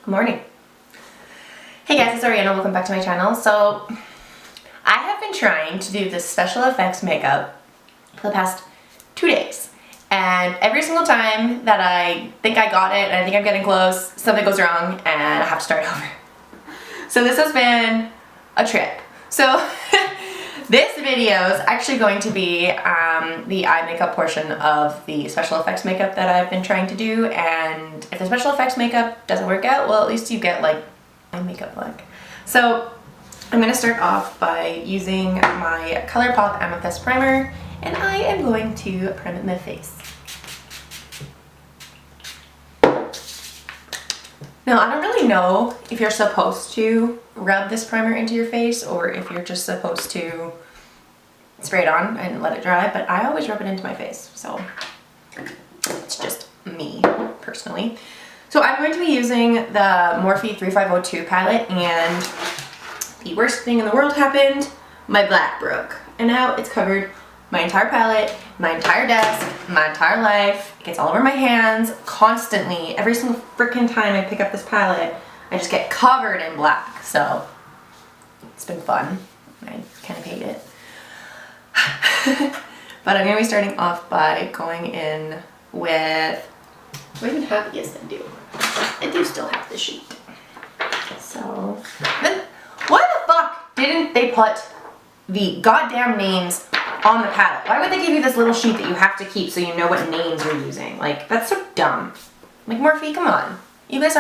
Morning. Hey guys, it's Ariana. Welcome back to my channel. So I have been trying to do this special effects makeup for the past 2 days, and every single time that I think I got it and I think I'm getting close, something goes wrong and I have to start over. So this has been a trip. So this video is actually going to be the eye makeup portion of the special effects makeup that I've been trying to do, and if the special effects makeup doesn't work out, well, at least you get like eye makeup look. So I'm going to start off by using my ColourPop Amethyst Primer, and I am going to prime my face. Now, I don't really know if you're supposed to rub this primer into your face or if you're just supposed to spray it on and let it dry, but I always rub it into my face, so it's just me, personally. So I'm going to be using the Morphe 3502 palette, and the worst thing in the world happened. My black broke, and now it's covered my entire palette, my entire desk, my entire life. It gets all over my hands constantly. Every single freaking time I pick up this palette, I just get covered in black. So it's been fun. I kind of hate it. But I'm going to be starting off by going in with, what do I even have? Yes, I do. I do still have the sheet. So, then why the fuck didn't they put the goddamn names on the palette? Why would they give you this little sheet that you have to keep so you know what names you're using? Like, that's so dumb. Like, Morphe, come on. You guys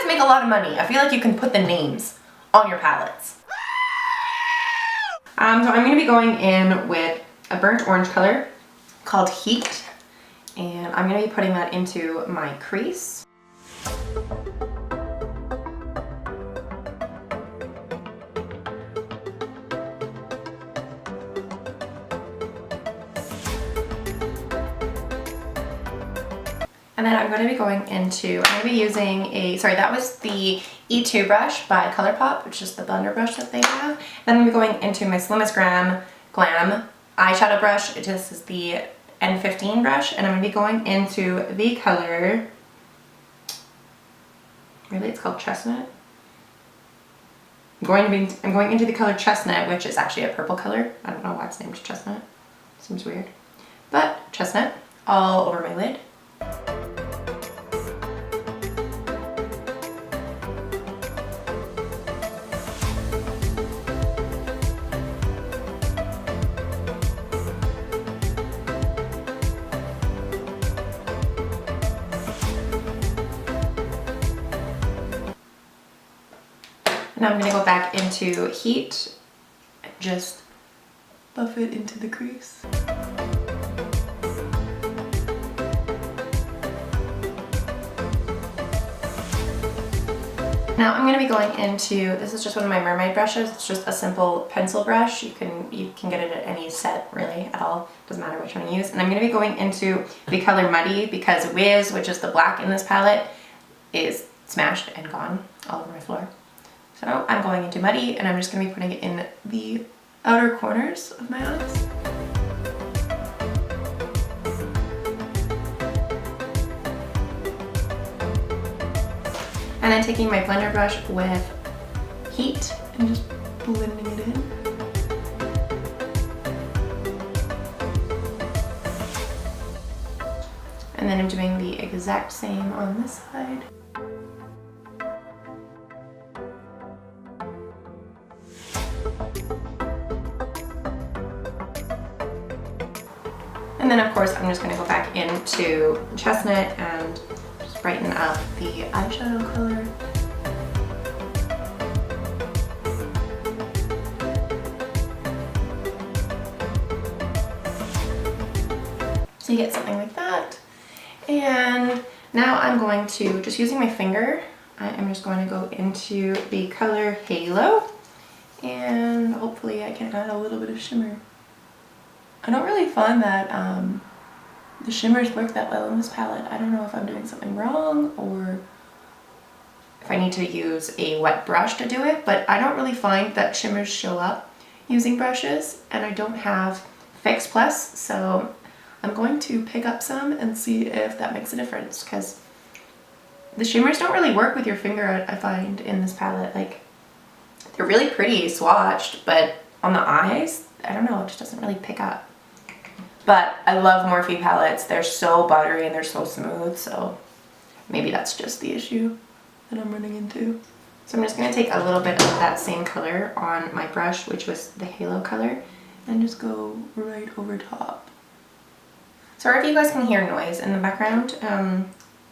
make a lot of money. I feel like you can put the names on your palettes. So I'm going to be going in with a burnt orange color called Heat, and I'm going to be putting that into my crease. And then I'm going to be going into, I'm going to be using that was the E2 brush by ColourPop, which is the blender brush that they have. Then I'm going to be going into my Slimmest Glam eyeshadow brush. This is the N15 brush, and I'm going to be going into the color, really it's called Chestnut. I'm going into the color Chestnut, which is actually a purple color. I don't know why it's named Chestnut. Seems weird. But Chestnut all over my lid. Now I'm going to go back into Heat and just buff it into the crease. Now I'm going to be going into, this is just one of my mermaid brushes. It's just a simple pencil brush. You can get it at any set really at all. Doesn't matter which one you use. And I'm going to be going into the color Muddy because Wiz, which is the black in this palette, is smashed and gone all over my floor. So I'm going into Muddy, and I'm just going to be putting it in the outer corners of my eyes. And then taking my blender brush with Heat and just blending it in. And then I'm doing the exact same on this side. And then of course I'm just going to go back into Chestnut and just brighten up the eyeshadow color. So you get something like that. And now I'm going to, just using my finger, I am just going to go into the color Halo, and hopefully I can add a little bit of shimmer. I don't really find that the shimmers work that well in this palette. I don't know if I'm doing something wrong or if I need to use a wet brush to do it, but I don't really find that shimmers show up using brushes, and I don't have Fix Plus, so I'm going to pick up some and see if that makes a difference, because the shimmers don't really work with your finger, I find, in this palette. Like, they're really pretty swatched, but on the eyes, I don't know, it just doesn't really pick up. But I love Morphe palettes. They're so buttery and they're so smooth, so maybe that's just the issue that I'm running into. So I'm just going to take a little bit of that same color on my brush, which was the halo color, and just go right over top. Sorry if you guys can hear noise in the background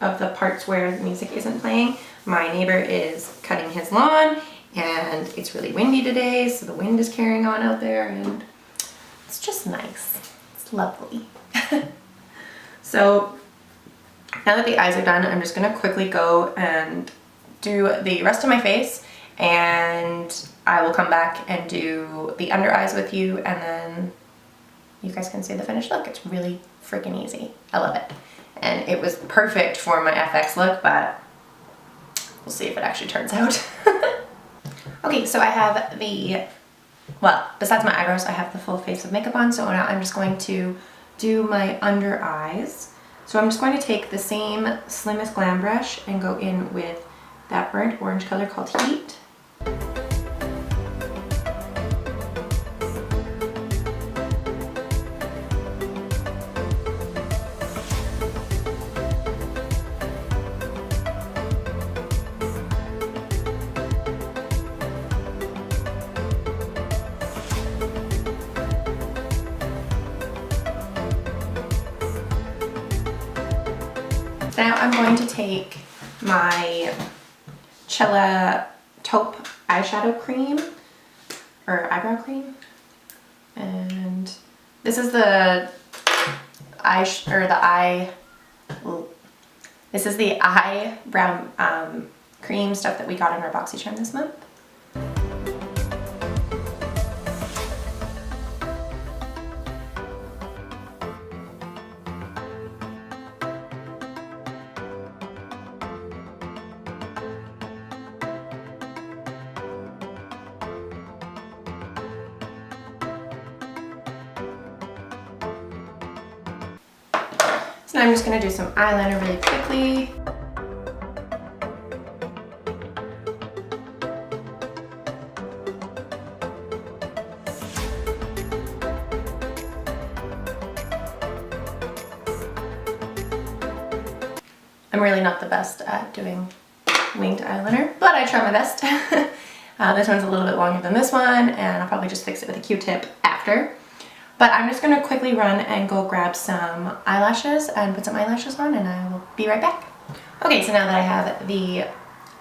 of the parts where the music isn't playing. My neighbor is cutting his lawn, and it's really windy today, so the wind is carrying on out there, and it's just nice. It's lovely. So now that the eyes are done, I'm just going to quickly go and do the rest of my face, and I will come back and do the under eyes with you, and then you guys can see the finished look. It's really freaking easy. I love it. And it was perfect for my FX look, but we'll see if it actually turns out. Okay, so I have the, well, besides my eyebrows, I have the full face of makeup on, so now I'm just going to do my under eyes. So I'm just going to take the same Slimmest Glam brush and go in with that burnt orange color called Heat. Now I'm going to take my Cella Taupe eyeshadow cream, or eyebrow cream, and this is the eyebrow cream stuff that we got in our BoxyCharm this month. So now I'm just going to do some eyeliner really quickly. I'm really not the best at doing winged eyeliner, but I try my best. This one's a little bit longer than this one, and I'll probably just fix it with a Q-tip after. But I'm just going to quickly run and go grab some eyelashes and put some eyelashes on, and I will be right back. Okay, so now that I have the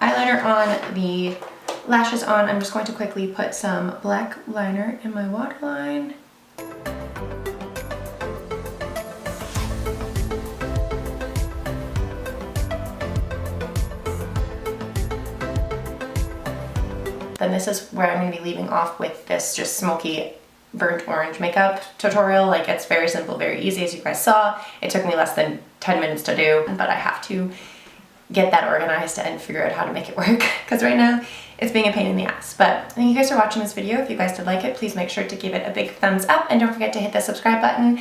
eyeliner on, the lashes on, I'm just going to quickly put some black liner in my waterline. Then this is where I'm going to be leaving off with this just smoky burnt orange makeup tutorial. Like, it's very simple, very easy, as you guys saw. It took me less than 10 minutes to do, but I have to get that organized and figure out how to make it work, because right now it's being a pain in the ass. But thank you guys for watching this video. If you guys did like it, please make sure to give it a big thumbs up, and don't forget to hit the subscribe button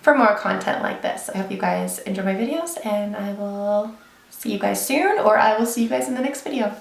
for more content like this. I hope you guys enjoy my videos, and I will see you guys soon, or I will see you guys in the next video.